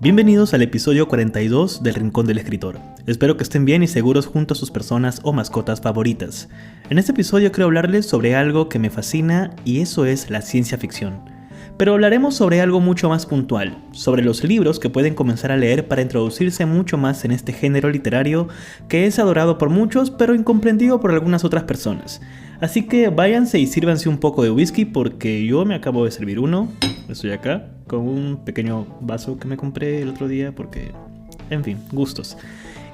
Bienvenidos al episodio 42 del Rincón del Escritor. Espero que estén bien y seguros junto a sus personas o mascotas favoritas. En este episodio quiero hablarles sobre algo que me fascina y eso es la ciencia ficción. Pero hablaremos sobre algo mucho más puntual, sobre los libros que pueden comenzar a leer para introducirse mucho más en este género literario que es adorado por muchos pero incomprendido por algunas otras personas. Así que váyanse y sírvanse un poco de whisky porque yo me acabo de servir uno. Estoy acá con un pequeño vaso que me compré el otro día porque, en fin, gustos.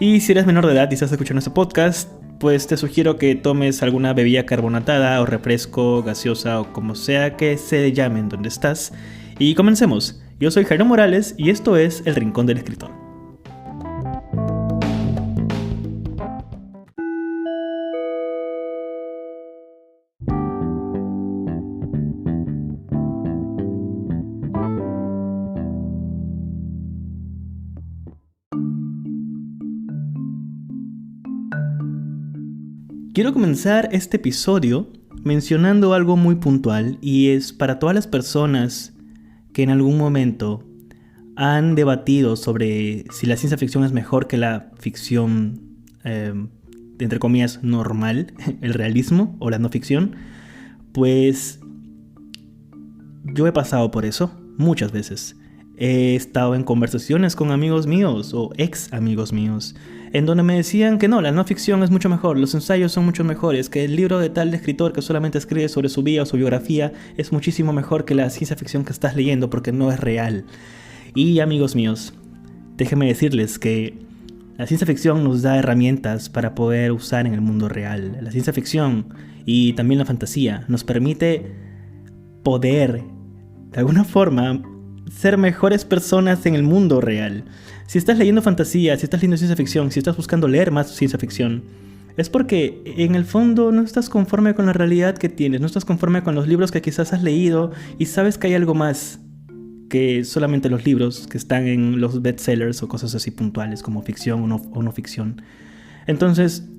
Y si eres menor de edad y estás escuchando este podcast, pues te sugiero que tomes alguna bebida carbonatada o refresco, gaseosa o como sea que se llamen donde estás. Y comencemos. Yo soy Jairo Morales y esto es El Rincón del Escritor. Quiero comenzar este episodio mencionando algo muy puntual y es para todas las personas que en algún momento han debatido sobre si la ciencia ficción es mejor que la ficción, entre comillas, normal, el realismo o la no ficción, pues yo he pasado por eso muchas veces. He estado en conversaciones con amigos míos o ex amigos míos en donde me decían que no, la no ficción es mucho mejor, los ensayos son mucho mejores, que el libro de tal escritor que solamente escribe sobre su vida o su biografía es muchísimo mejor que la ciencia ficción que estás leyendo porque no es real. Y amigos míos, déjenme decirles que la ciencia ficción nos da herramientas para poder usar en el mundo real. La ciencia ficción y también la fantasía nos permite poder, de alguna forma, ser mejores personas en el mundo real. Si estás leyendo fantasía, si estás leyendo ciencia ficción, si estás buscando leer más ciencia ficción, es porque en el fondo no estás conforme con la realidad que tienes, no estás conforme con los libros que quizás has leído y sabes que hay algo más que solamente los libros que están en los bestsellers o cosas así puntuales como ficción o no ficción. Entonces,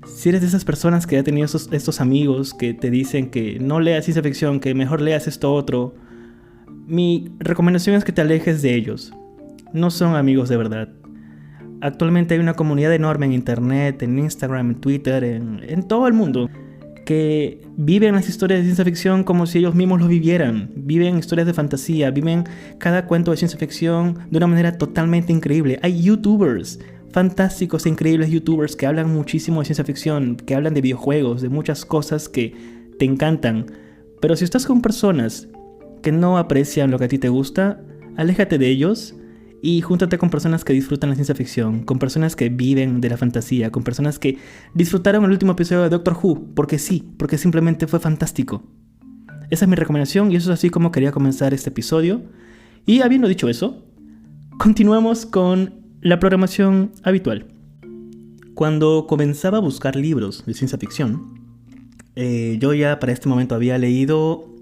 si eres de esas personas que ha tenido estos amigos que te dicen que no leas ciencia ficción, que mejor leas esto otro, mi recomendación es que te alejes de ellos. No son amigos de verdad. Actualmente hay una comunidad enorme en internet, en Instagram, en Twitter, en todo el mundo que viven las historias de ciencia ficción como si ellos mismos lo vivieran. Viven historias de fantasía, viven cada cuento de ciencia ficción de una manera totalmente increíble. Hay youtubers fantásticos e increíbles youtubers que hablan muchísimo de ciencia ficción, que hablan de videojuegos, de muchas cosas que te encantan. Pero si estás con personas que no aprecian lo que a ti te gusta, aléjate de ellos y júntate con personas que disfrutan la ciencia ficción, con personas que viven de la fantasía, con personas que disfrutaron el último episodio de Doctor Who, porque sí, porque simplemente fue fantástico. Esa es mi recomendación y eso es así como quería comenzar este episodio. Y habiendo dicho eso, continuamos con la programación habitual. Cuando comenzaba a buscar libros de ciencia ficción, yo ya para este momento había leído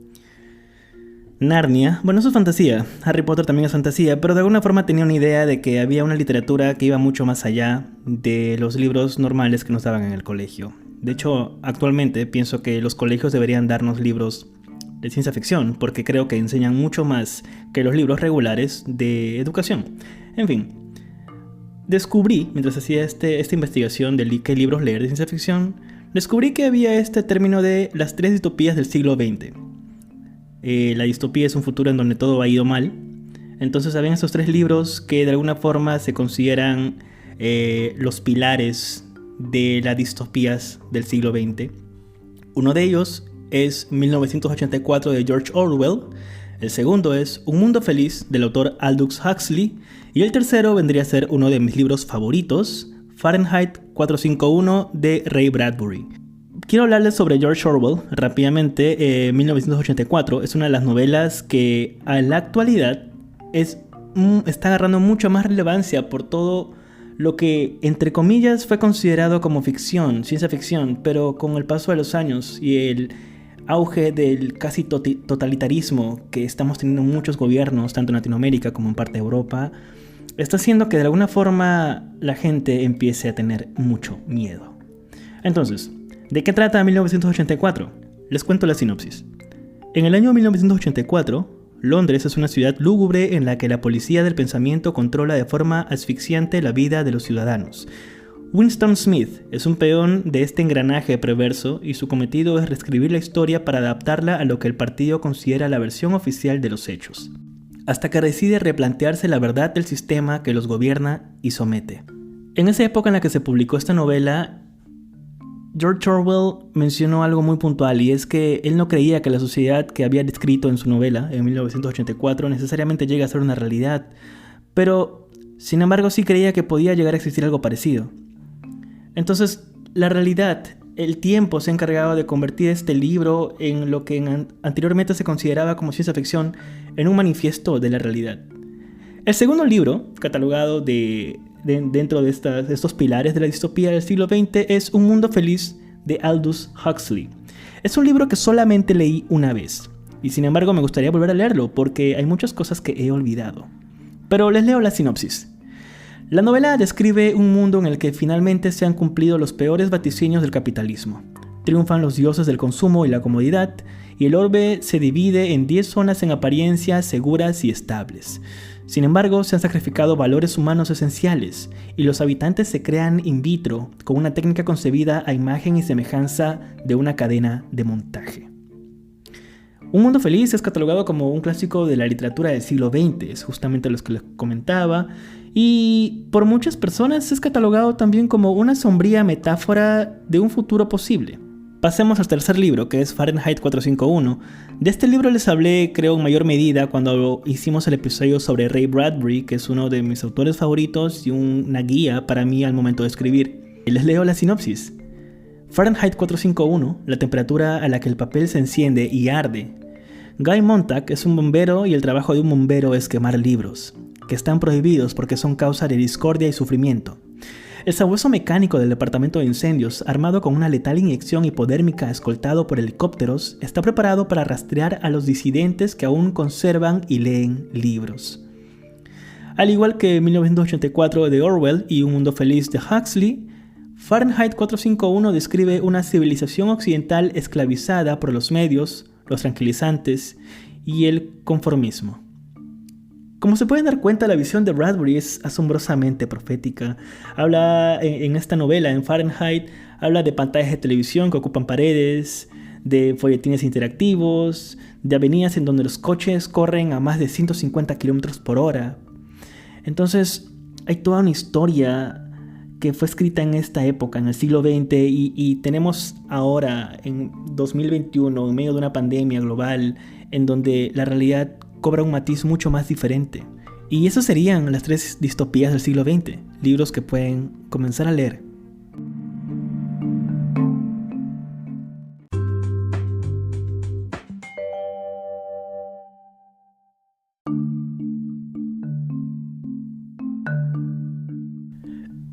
Narnia. Bueno, eso es fantasía, Harry Potter también es fantasía, pero de alguna forma tenía una idea de que había una literatura que iba mucho más allá de los libros normales que nos daban en el colegio. De hecho, actualmente pienso que los colegios deberían darnos libros de ciencia ficción, porque creo que enseñan mucho más que los libros regulares de educación. En fin, descubrí, mientras hacía esta investigación de qué libros leer de ciencia ficción, descubrí que había este término de las 3 distopías del siglo XX. La distopía es un futuro en donde todo ha ido mal. Entonces habían estos 3 libros que de alguna forma se consideran los pilares de las distopías del siglo XX. Uno de ellos es 1984 de George Orwell. El segundo es Un Mundo Feliz del autor Aldous Huxley. Y el tercero vendría a ser uno de mis libros favoritos, Fahrenheit 451 de Ray Bradbury. Quiero hablarles sobre George Orwell rápidamente. 1984 es una de las novelas que a la actualidad está agarrando mucha más relevancia por todo lo que, entre comillas, fue considerado como ficción, ciencia ficción, pero con el paso de los años y el auge del casi totalitarismo que estamos teniendo en muchos gobiernos, tanto en Latinoamérica como en parte de Europa, está haciendo que de alguna forma la gente empiece a tener mucho miedo. Entonces, ¿de qué trata 1984? Les cuento la sinopsis. En el año 1984, Londres es una ciudad lúgubre en la que la policía del pensamiento controla de forma asfixiante la vida de los ciudadanos. Winston Smith es un peón de este engranaje perverso y su cometido es reescribir la historia para adaptarla a lo que el partido considera la versión oficial de los hechos, hasta que decide replantearse la verdad del sistema que los gobierna y somete. En esa época en la que se publicó esta novela, George Orwell mencionó algo muy puntual, y es que él no creía que la sociedad que había descrito en su novela, en 1984, necesariamente llegue a ser una realidad, pero sin embargo sí creía que podía llegar a existir algo parecido. Entonces, la realidad, el tiempo se ha encargado de convertir este libro en lo que anteriormente se consideraba como ciencia ficción, en un manifiesto de la realidad. El segundo libro, catalogado dentro de estos pilares de la distopía del siglo XX, es Un Mundo Feliz, de Aldous Huxley. Es un libro que solamente leí una vez, y sin embargo me gustaría volver a leerlo porque hay muchas cosas que he olvidado. Pero les leo la sinopsis. La novela describe un mundo en el que finalmente se han cumplido los peores vaticinios del capitalismo. Triunfan los dioses del consumo y la comodidad, y el orbe se divide en 10 zonas en apariencia seguras y estables. Sin embargo, se han sacrificado valores humanos esenciales, y los habitantes se crean in vitro con una técnica concebida a imagen y semejanza de una cadena de montaje. Un Mundo Feliz es catalogado como un clásico de la literatura del siglo XX, es justamente los que les comentaba, y por muchas personas es catalogado también como una sombría metáfora de un futuro posible. Pasemos al tercer libro, que es Fahrenheit 451. De este libro les hablé, creo, en mayor medida cuando hicimos el episodio sobre Ray Bradbury, que es uno de mis autores favoritos y una guía para mí al momento de escribir. Y les leo la sinopsis. Fahrenheit 451, la temperatura a la que el papel se enciende y arde. Guy Montag es un bombero y el trabajo de un bombero es quemar libros, que están prohibidos porque son causa de discordia y sufrimiento. El sabueso mecánico del departamento de incendios, armado con una letal inyección hipodérmica escoltado por helicópteros, está preparado para rastrear a los disidentes que aún conservan y leen libros. Al igual que 1984 de Orwell y Un Mundo Feliz de Huxley, Fahrenheit 451 describe una civilización occidental esclavizada por los medios, los tranquilizantes y el conformismo. Como se pueden dar cuenta, la visión de Bradbury es asombrosamente profética. Habla en esta novela, en Fahrenheit, habla de pantallas de televisión que ocupan paredes, de folletines interactivos, de avenidas en donde los coches corren a más de 150 km por hora. Entonces, hay toda una historia que fue escrita en esta época, en el siglo XX, y tenemos ahora, en 2021, en medio de una pandemia global, en donde la realidad cobra un matiz mucho más diferente. Y esas serían las 3 distopías del siglo XX, libros que pueden comenzar a leer.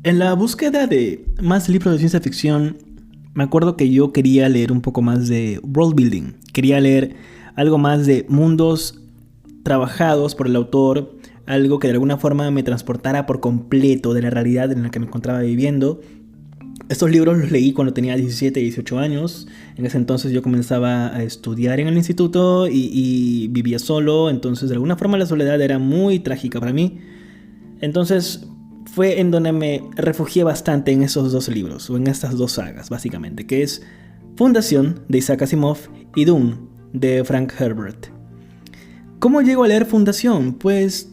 En la búsqueda de más libros de ciencia ficción, me acuerdo que yo quería leer un poco más de world building. Quería leer algo más de mundos trabajados por el autor, algo que de alguna forma me transportara por completo de la realidad en la que me encontraba viviendo. Estos libros los leí cuando tenía 17, 18 años. En ese entonces yo comenzaba a estudiar en el instituto y vivía solo, entonces de alguna forma la soledad era muy trágica para mí. Entonces fue en donde me refugié bastante en esos 2 libros, o en estas 2 sagas básicamente, que es Fundación, de Isaac Asimov, y Dune, de Frank Herbert. ¿Cómo llego a leer Fundación? Pues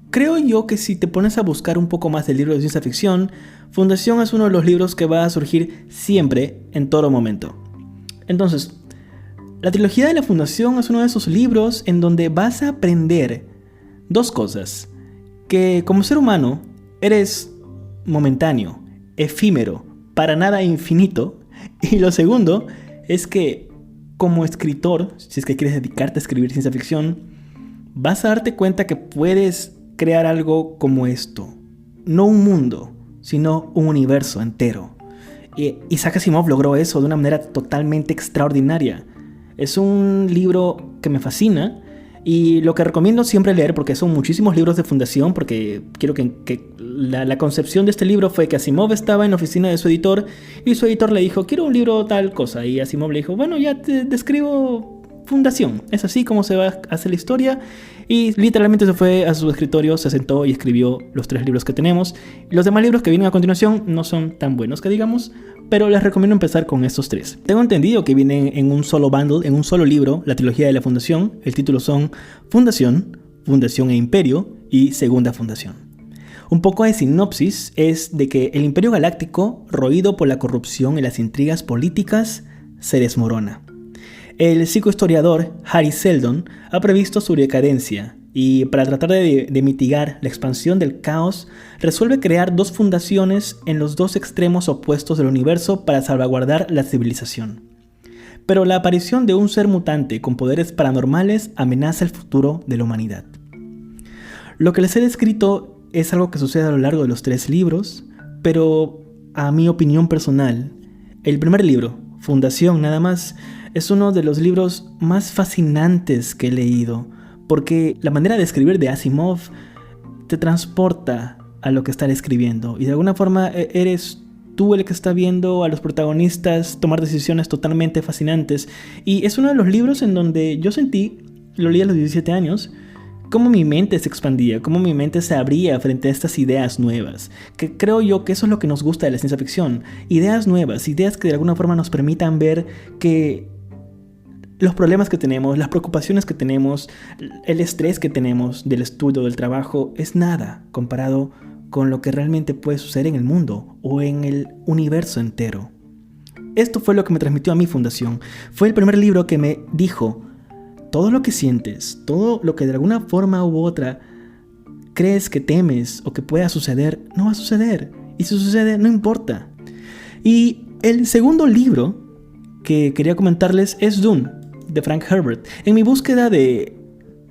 creo yo que si te pones a buscar un poco más del libro de ciencia ficción, Fundación es uno de los libros que va a surgir siempre, en todo momento. Entonces, la trilogía de la Fundación es uno de esos libros en donde vas a aprender 2 cosas. Que como ser humano eres momentáneo, efímero, para nada infinito. Y lo segundo es que como escritor, si es que quieres dedicarte a escribir ciencia ficción, vas a darte cuenta que puedes crear algo como esto. No un mundo, sino un universo entero. Y Isaac Asimov logró eso de una manera totalmente extraordinaria. Es un libro que me fascina y lo que recomiendo siempre leer, porque son muchísimos libros de Fundación, porque quiero que la concepción de este libro fue que Asimov estaba en la oficina de su editor y su editor le dijo, quiero un libro tal cosa, y Asimov le dijo, bueno, ya te escribo fundación. Es así como se va a hacer la historia. Y literalmente se fue a su escritorio, se sentó y escribió los 3 libros que tenemos. Los demás libros que vienen a continuación no son tan buenos que digamos, pero les recomiendo empezar con estos 3. Tengo entendido que vienen en un solo bundle, en un solo libro, la trilogía de la Fundación. El título son Fundación, Fundación e Imperio y Segunda Fundación. Un poco de sinopsis es de que el Imperio Galáctico, roído por la corrupción y las intrigas políticas, se desmorona. El psicohistoriador Hari Seldon ha previsto su decadencia y para tratar de mitigar la expansión del caos, resuelve crear 2 fundaciones en los 2 extremos opuestos del universo para salvaguardar la civilización. Pero la aparición de un ser mutante con poderes paranormales amenaza el futuro de la humanidad. Lo que les he descrito es algo que sucede a lo largo de los 3 libros, pero a mi opinión personal, el primer libro, Fundación nada más, es uno de los libros más fascinantes que he leído, porque la manera de escribir de Asimov te transporta a lo que está escribiendo y de alguna forma eres tú el que está viendo a los protagonistas tomar decisiones totalmente fascinantes. Y es uno de los libros en donde yo sentí, lo leí a los 17 años, cómo mi mente se expandía, cómo mi mente se abría frente a estas ideas nuevas, que creo yo que eso es lo que nos gusta de la ciencia ficción, ideas nuevas, ideas que de alguna forma nos permitan ver que los problemas que tenemos, las preocupaciones que tenemos, el estrés que tenemos del estudio, del trabajo, es nada comparado con lo que realmente puede suceder en el mundo o en el universo entero. Esto fue lo que me transmitió a mi Fundación. Fue el primer libro que me dijo: todo lo que sientes, todo lo que de alguna forma u otra crees que temes o que pueda suceder, no va a suceder. Y si sucede, no importa. Y el segundo libro que quería comentarles es Dune, de Frank Herbert. En mi búsqueda de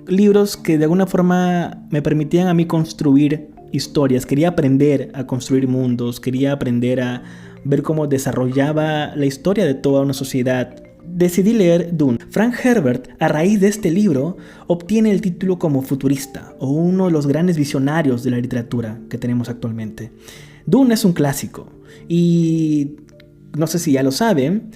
libros que de alguna forma me permitían a mí construir historias, quería aprender a construir mundos, quería aprender a ver cómo desarrollaba la historia de toda una sociedad, decidí leer Dune. Frank Herbert, a raíz de este libro, obtiene el título como futurista o uno de los grandes visionarios de la literatura que tenemos actualmente. Dune es un clásico y no sé si ya lo saben,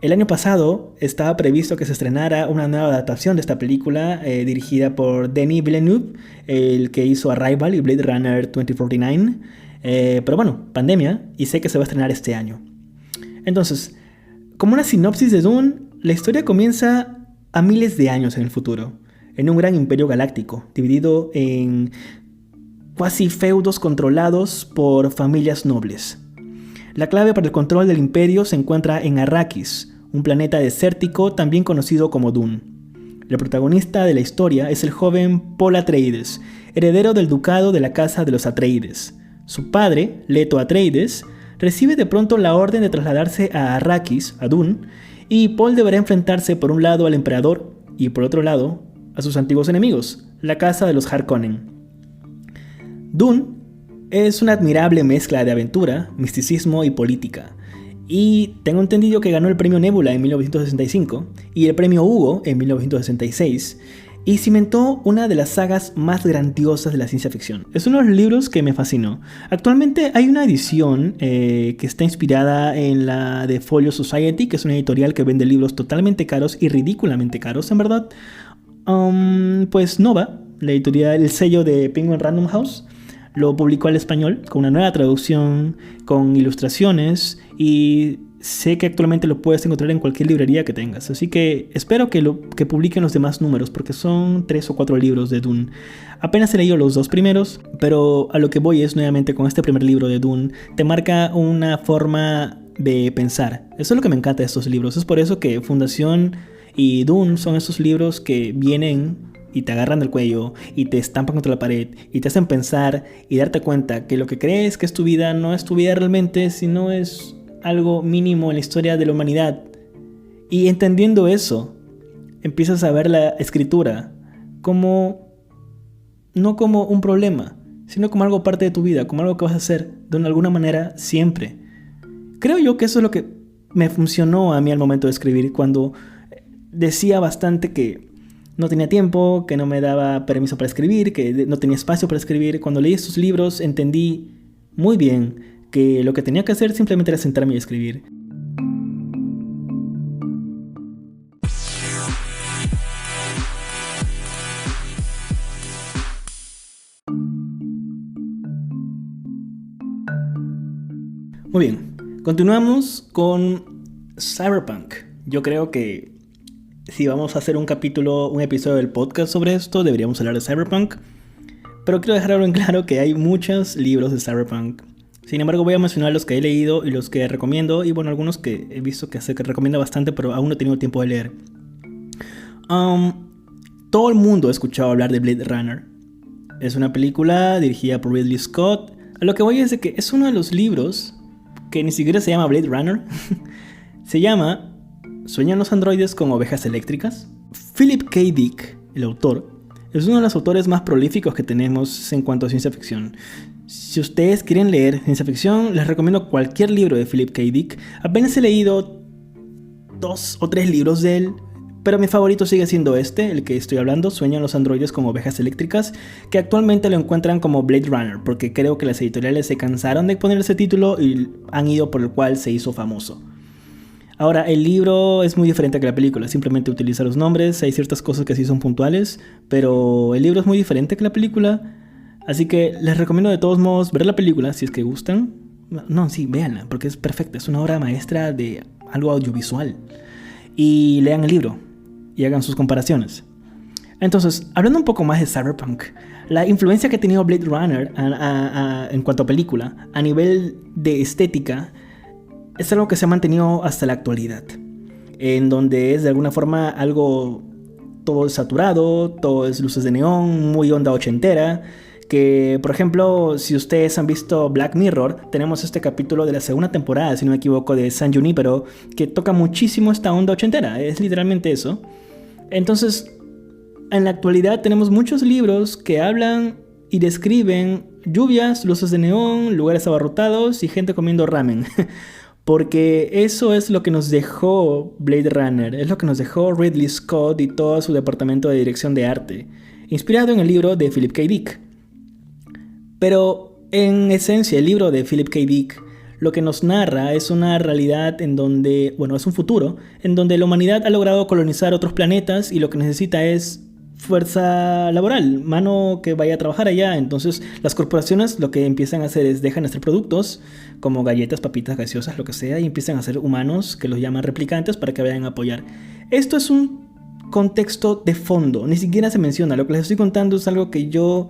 el año pasado estaba previsto que se estrenara una nueva adaptación de esta película dirigida por Denis Villeneuve, el que hizo Arrival y Blade Runner 2049. Pero bueno, pandemia, y sé que se va a estrenar este año. Entonces, como una sinopsis de Dune, la historia comienza a miles de años en el futuro, en un gran imperio galáctico, dividido en cuasi feudos controlados por familias nobles. La clave para el control del imperio se encuentra en Arrakis, un planeta desértico también conocido como Dune. El protagonista de la historia es el joven Paul Atreides, heredero del ducado de la casa de los Atreides. Su padre, Leto Atreides, recibe de pronto la orden de trasladarse a Arrakis, a Dune, y Paul deberá enfrentarse por un lado al emperador y por otro lado a sus antiguos enemigos, la casa de los Harkonnen. Dune es una admirable mezcla de aventura, misticismo y política, y tengo entendido que ganó el premio Nebula en 1965 y el premio Hugo en 1966, y cimentó una de las sagas más grandiosas de la ciencia ficción. Es uno de los libros que me fascinó. Actualmente hay una edición que está inspirada en la de Folio Society, que es una editorial que vende libros totalmente caros y ridículamente caros, en verdad. Pues Nova, la editorial, el sello de Penguin Random House, lo publicó al español con una nueva traducción, con ilustraciones, y sé que actualmente lo puedes encontrar en cualquier librería que tengas. Así que espero que publiquen los demás números, porque son 3 o 4 libros de Dune. Apenas he leído los 2 primeros, pero a lo que voy es nuevamente con este primer libro de Dune. Te marca una forma de pensar. Eso es lo que me encanta de estos libros. Es por eso que Fundación y Dune son esos libros que vienen y te agarran del cuello y te estampan contra la pared y te hacen pensar y darte cuenta que lo que crees que es tu vida no es tu vida realmente, sino es algo mínimo en la historia de la humanidad. Y entendiendo eso, empiezas a ver la escritura como no como un problema, sino como algo parte de tu vida, como algo que vas a hacer de alguna manera siempre. Creo yo que eso es lo que me funcionó a mí al momento de escribir, cuando decía bastante que no tenía tiempo, que no me daba permiso para escribir, que no tenía espacio para escribir. Cuando leí estos libros entendí muy bien que lo que tenía que hacer simplemente era sentarme y escribir. Muy bien, continuamos con Cyberpunk. Yo creo que si vamos a hacer un episodio del podcast sobre esto, deberíamos hablar de Cyberpunk. Pero quiero dejar algo en claro que hay muchos libros de Cyberpunk. Sin embargo, voy a mencionar los que he leído y los que recomiendo. Y bueno, algunos que he visto que recomienda bastante, pero aún no he tenido tiempo de leer. Todo el mundo ha escuchado hablar de Blade Runner. Es una película dirigida por Ridley Scott. A lo que voy es de que es uno de los libros que ni siquiera se llama Blade Runner. Se llama ¿Sueñan los androides con ovejas eléctricas? Philip K. Dick, el autor, es uno de los autores más prolíficos que tenemos en cuanto a ciencia ficción. Si ustedes quieren leer ciencia ficción, les recomiendo cualquier libro de Philip K. Dick. Apenas he leído 2 o 3 libros de él, pero mi favorito sigue siendo el que estoy hablando, Sueñan los androides como ovejas eléctricas, que actualmente lo encuentran como Blade Runner, porque creo que las editoriales se cansaron de poner ese título y han ido por el cual se hizo famoso. Ahora, el libro es muy diferente que la película, simplemente utiliza los nombres, hay ciertas cosas que sí son puntuales, pero el libro es muy diferente que la película, así que les recomiendo de todos modos ver la película si es que gustan. No, sí, véanla, porque es perfecta, es una obra maestra de algo audiovisual. Y lean el libro y hagan sus comparaciones. Entonces, hablando un poco más de Cyberpunk, la influencia que ha tenido Blade Runner en cuanto a película, a nivel de estética, es algo que se ha mantenido hasta la actualidad, en donde es de alguna forma algo todo saturado, todo es luces de neón, muy onda ochentera, que por ejemplo, si ustedes han visto Black Mirror, tenemos este capítulo de la segunda temporada, si no me equivoco, de San Junipero, que toca muchísimo esta onda ochentera, es literalmente eso. Entonces, en la actualidad tenemos muchos libros que hablan y describen lluvias, luces de neón, lugares abarrotados y gente comiendo ramen. Porque eso es lo que nos dejó Blade Runner, es lo que nos dejó Ridley Scott y todo su departamento de dirección de arte, inspirado en el libro de Philip K. Dick. Pero en esencia el libro de Philip K. Dick lo que nos narra es una realidad en donde, es un futuro, en donde la humanidad ha logrado colonizar otros planetas y lo que necesita es fuerza laboral, mano que vaya a trabajar allá. Entonces las corporaciones lo que empiezan a hacer es dejan de hacer productos como galletas, papitas, gaseosas, lo que sea, y empiezan a hacer humanos que los llaman replicantes para que vayan a apoyar. Esto es un contexto de fondo, ni siquiera se menciona. Lo que les estoy contando es algo que yo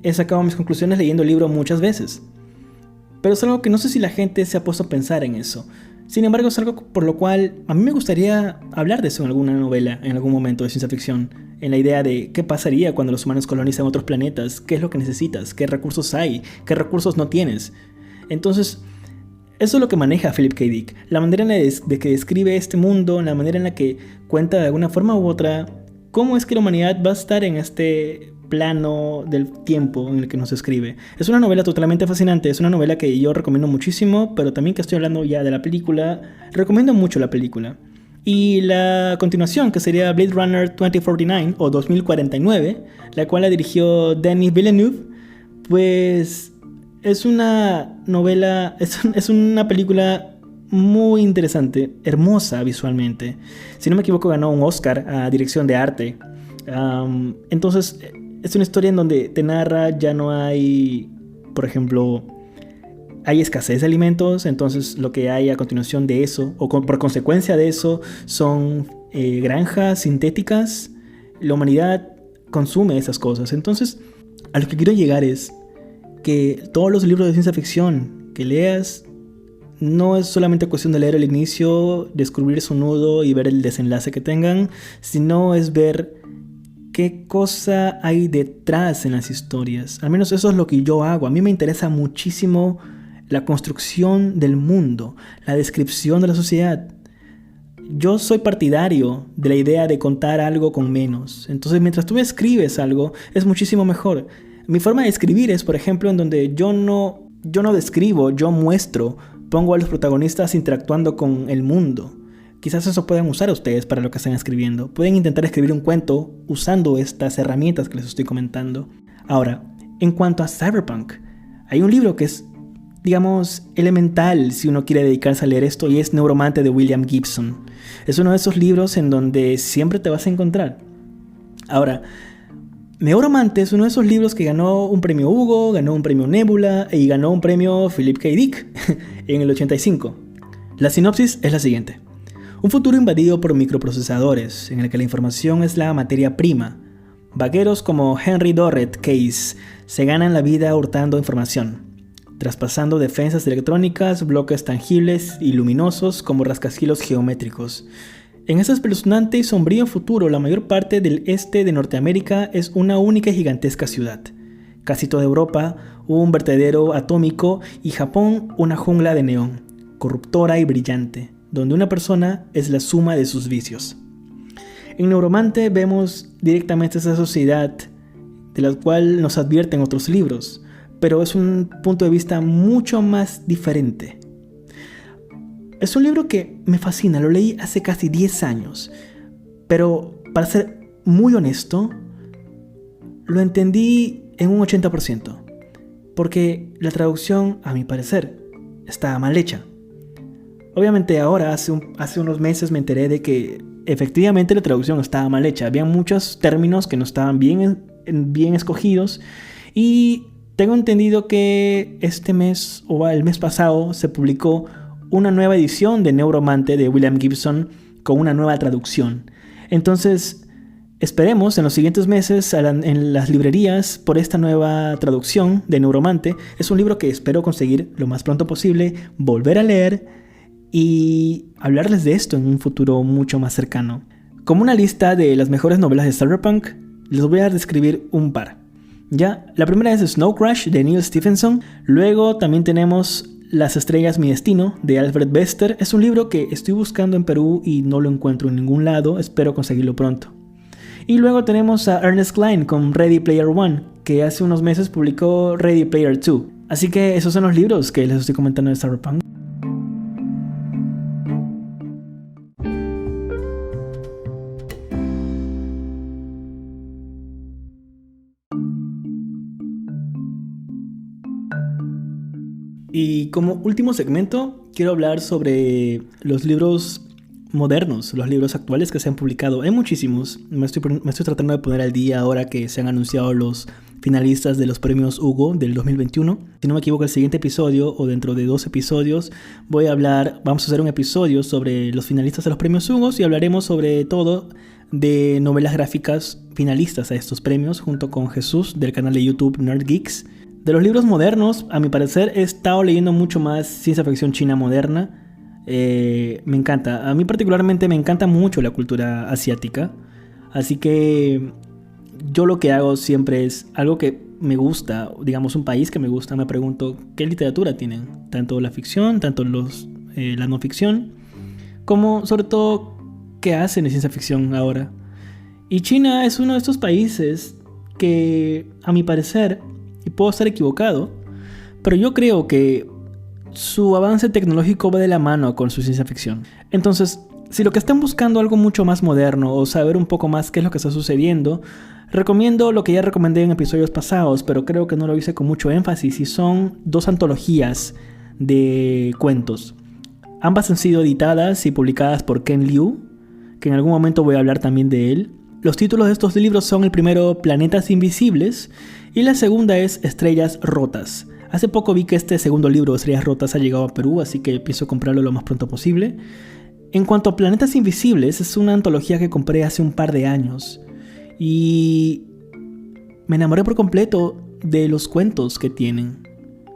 he sacado mis conclusiones leyendo el libro muchas veces, pero es algo que no sé si la gente se ha puesto a pensar en eso. Sin embargo, es algo por lo cual a mí me gustaría hablar de eso en alguna novela, en algún momento de ciencia ficción, en la idea de qué pasaría cuando los humanos colonizan otros planetas, qué es lo que necesitas, qué recursos hay, qué recursos no tienes. Entonces, eso es lo que maneja Philip K. Dick, la manera de que describe este mundo, la manera en la que cuenta de alguna forma u otra cómo es que la humanidad va a estar en este plano del tiempo en el que nos escribe. Es una novela totalmente fascinante, es una novela que yo recomiendo muchísimo, pero también que estoy hablando ya de la película, recomiendo mucho la película. Y la continuación, que sería Blade Runner 2049 o 2049, la cual la dirigió Denis Villeneuve, pues es una novela, es una película muy interesante, hermosa visualmente. Si no me equivoco, ganó un Oscar a dirección de arte. Entonces es una historia en donde te narra, ya no hay, por ejemplo, hay escasez de alimentos, entonces lo que hay a continuación de eso, o por consecuencia de eso, son granjas sintéticas. La humanidad consume esas cosas. Entonces, a lo que quiero llegar es que todos los libros de ciencia ficción que leas, no es solamente cuestión de leer el inicio, descubrir su nudo y ver el desenlace que tengan, sino es ver qué cosa hay detrás en las historias. Al menos eso es lo que yo hago. A mí me interesa muchísimo la construcción del mundo, la descripción de la sociedad. Yo soy partidario de la idea de contar algo con menos. Entonces, mientras tú escribes algo, es muchísimo mejor. Mi forma de escribir es, por ejemplo, en donde yo no describo, yo muestro, pongo a los protagonistas interactuando con el mundo. Quizás eso puedan usar ustedes para lo que están escribiendo. Pueden intentar escribir un cuento usando estas herramientas que les estoy comentando. Ahora, en cuanto a Cyberpunk, hay un libro que es, digamos, elemental si uno quiere dedicarse a leer esto, y es Neuromante de William Gibson. Es uno de esos libros en donde siempre te vas a encontrar. Ahora, Neuromante es uno de esos libros que ganó un premio Hugo, ganó un premio Nebula y ganó un premio Philip K. Dick en el 85. La sinopsis es la siguiente. Un futuro invadido por microprocesadores, en el que la información es la materia prima. Vaqueros como Henry Dorrit Case se ganan la vida hurtando información, traspasando defensas electrónicas, bloques tangibles y luminosos como rascacielos geométricos. En ese espeluznante y sombrío futuro, la mayor parte del este de Norteamérica es una única y gigantesca ciudad. Casi toda Europa, un vertedero atómico, y Japón, una jungla de neón, corruptora y brillante, donde una persona es la suma de sus vicios. En Neuromante vemos directamente esa sociedad de la cual nos advierten otros libros, pero es un punto de vista mucho más diferente. Es un libro que me fascina, lo leí hace casi 10 años, pero para ser muy honesto, lo entendí en un 80%, porque la traducción, a mi parecer, estaba mal hecha. Obviamente ahora, hace unos meses me enteré de que efectivamente la traducción estaba mal hecha. Había muchos términos que no estaban bien escogidos, y tengo entendido que este mes o el mes pasado se publicó una nueva edición de Neuromante de William Gibson con una nueva traducción. Entonces, esperemos en los siguientes meses en las librerías por esta nueva traducción de Neuromante. Es un libro que espero conseguir lo más pronto posible, volver a leer y hablarles de esto en un futuro mucho más cercano. Como una lista de las mejores novelas de Cyberpunk, les voy a describir un par. Ya, la primera es Snow Crash de Neal Stephenson. Luego también tenemos Las estrellas mi destino de Alfred Bester. Es un libro que estoy buscando en Perú y no lo encuentro en ningún lado. Espero conseguirlo pronto. Y luego tenemos a Ernest Cline con Ready Player One, que hace unos meses publicó Ready Player 2. Así que esos son los libros que les estoy comentando de Cyberpunk. Y como último segmento, quiero hablar sobre los libros modernos, los libros actuales que se han publicado. Hay muchísimos. Me estoy tratando de poner al día ahora que se han anunciado los finalistas de los premios Hugo del 2021. Si no me equivoco, el siguiente episodio o dentro de 2 episodios vamos a hacer un episodio sobre los finalistas de los premios Hugo y hablaremos sobre todo de novelas gráficas finalistas a estos premios junto con Jesús del canal de YouTube Nerd Geeks. De los libros modernos, a mi parecer, he estado leyendo mucho más ciencia ficción china moderna. Me encanta. A mí particularmente me encanta mucho la cultura asiática. Así que yo lo que hago siempre es algo que me gusta, digamos un país que me gusta, me pregunto qué literatura tienen. Tanto la ficción, tanto la no ficción, como sobre todo qué hacen de ciencia ficción ahora. Y China es uno de estos países que, a mi parecer, y puedo estar equivocado, pero yo creo que su avance tecnológico va de la mano con su ciencia ficción. Entonces, si lo que están buscando algo mucho más moderno o saber un poco más qué es lo que está sucediendo, recomiendo lo que ya recomendé en episodios pasados, pero creo que no lo hice con mucho énfasis, y son 2 antologías de cuentos. Ambas han sido editadas y publicadas por Ken Liu, que en algún momento voy a hablar también de él. Los títulos de estos libros son el primero Planetas Invisibles y la segunda es Estrellas Rotas. Hace poco vi que este segundo libro, Estrellas Rotas, ha llegado a Perú, así que pienso comprarlo lo más pronto posible. En cuanto a Planetas Invisibles, es una antología que compré hace un par de años y me enamoré por completo de los cuentos que tienen.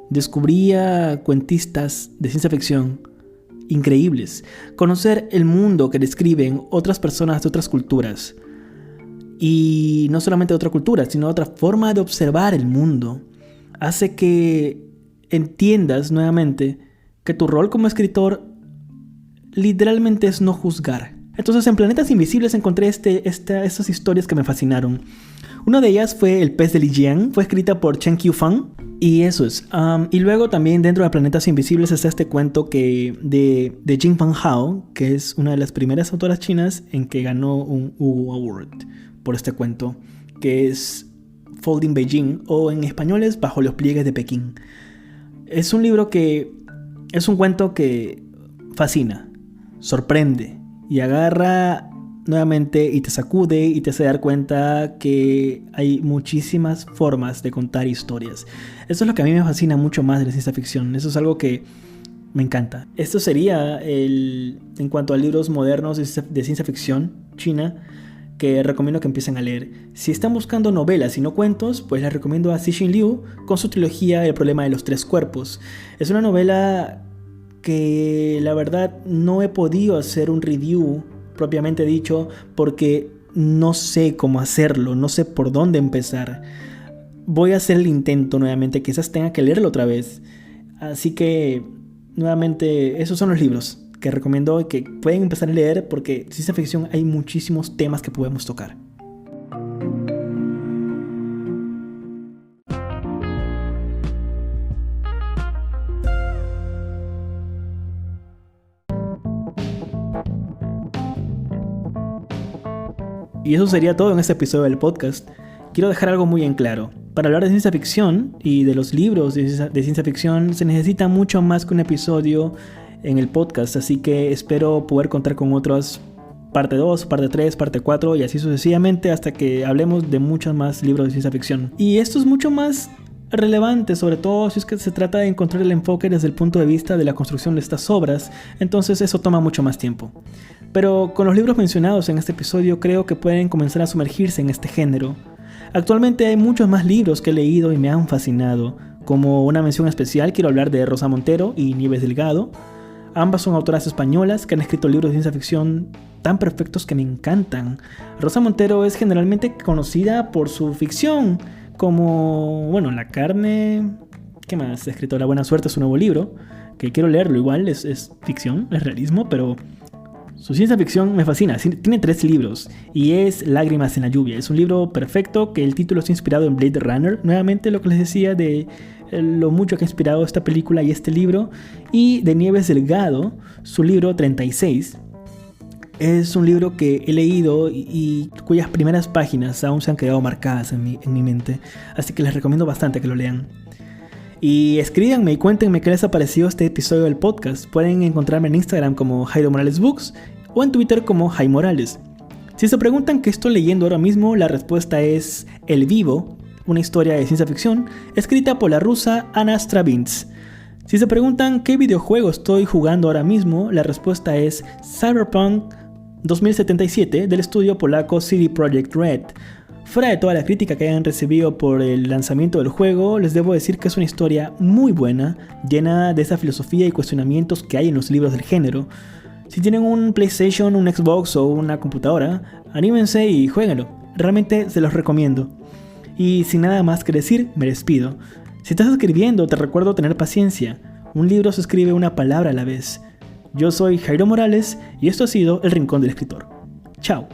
Descubrí a cuentistas de ciencia ficción increíbles. Conocer el mundo que describen otras personas de otras culturas. Y no solamente de otra cultura, sino de otra forma de observar el mundo, hace que entiendas nuevamente que tu rol como escritor literalmente es no juzgar. Entonces en Planetas Invisibles encontré estas historias que me fascinaron. Una de ellas fue El pez de Lijiang, fue escrita por Chen Qiufang, y eso es. Y luego también dentro de Planetas Invisibles está este cuento de Jing Fan Hao, que es una de las primeras autoras chinas en que ganó un Hugo Award por este cuento, que es Folding Beijing, o en español es Bajo los pliegues de Pekín. Es un libro que es un cuento que fascina, sorprende y agarra nuevamente y te sacude y te hace dar cuenta que hay muchísimas formas de contar historias. Eso es lo que a mí me fascina mucho más de la ciencia ficción. Eso es algo que me encanta. Esto sería en cuanto a libros modernos de ciencia ficción china que recomiendo que empiecen a leer. Si están buscando novelas y no cuentos, pues les recomiendo a Cixin Liu con su trilogía El problema de los tres cuerpos. Es una novela que la verdad no he podido hacer un review propiamente dicho porque no sé cómo hacerlo, no sé por dónde empezar. Voy a hacer el intento nuevamente, quizás tenga que leerlo otra vez. Así que nuevamente esos son los libros que recomiendo y que pueden empezar a leer porque en ciencia ficción hay muchísimos temas que podemos tocar. Y eso sería todo en este episodio del podcast. Quiero dejar algo muy en claro. Para hablar de ciencia ficción y de los libros de ciencia ficción se necesita mucho más que un episodio en el podcast, así que espero poder contar con otros parte 2, parte 3, parte 4 y así sucesivamente hasta que hablemos de muchos más libros de ciencia ficción. Y esto es mucho más relevante, sobre todo si es que se trata de encontrar el enfoque desde el punto de vista de la construcción de estas obras, entonces eso toma mucho más tiempo. Pero con los libros mencionados en este episodio creo que pueden comenzar a sumergirse en este género. Actualmente hay muchos más libros que he leído y me han fascinado. Como una mención especial quiero hablar de Rosa Montero y Nieves Delgado. Ambas son autoras españolas que han escrito libros de ciencia ficción tan perfectos que me encantan. Rosa Montero es generalmente conocida por su ficción, como, La carne... ¿Qué más? Ha escrito La buena suerte, su nuevo libro, que quiero leerlo igual, es ficción, es realismo, pero su ciencia ficción me fascina. Tiene 3 libros y es Lágrimas en la lluvia. Es un libro perfecto que el título está inspirado en Blade Runner. Nuevamente lo que les decía de lo mucho que ha inspirado esta película y este libro. Y de Nieves Delgado, su libro 36. Es un libro que he leído y cuyas primeras páginas aún se han quedado marcadas en mi mente. Así que les recomiendo bastante que lo lean. Y escríbanme y cuéntenme qué les ha parecido este episodio del podcast. Pueden encontrarme en Instagram como Jairo Morales Books o en Twitter como Jai Morales. Si se preguntan qué estoy leyendo ahora mismo, la respuesta es El Vivo, una historia de ciencia ficción escrita por la rusa Anna Stravins. Si se preguntan qué videojuego estoy jugando ahora mismo, la respuesta es Cyberpunk 2077 del estudio polaco CD Projekt Red. Fuera de toda la crítica que hayan recibido por el lanzamiento del juego, les debo decir que es una historia muy buena, llena de esa filosofía y cuestionamientos que hay en los libros del género. Si tienen un PlayStation, un Xbox o una computadora, anímense y jueguenlo. Realmente se los recomiendo. Y sin nada más que decir, me despido. Si estás escribiendo, te recuerdo tener paciencia. Un libro se escribe una palabra a la vez. Yo soy Jairo Morales y esto ha sido El Rincón del Escritor. Chao.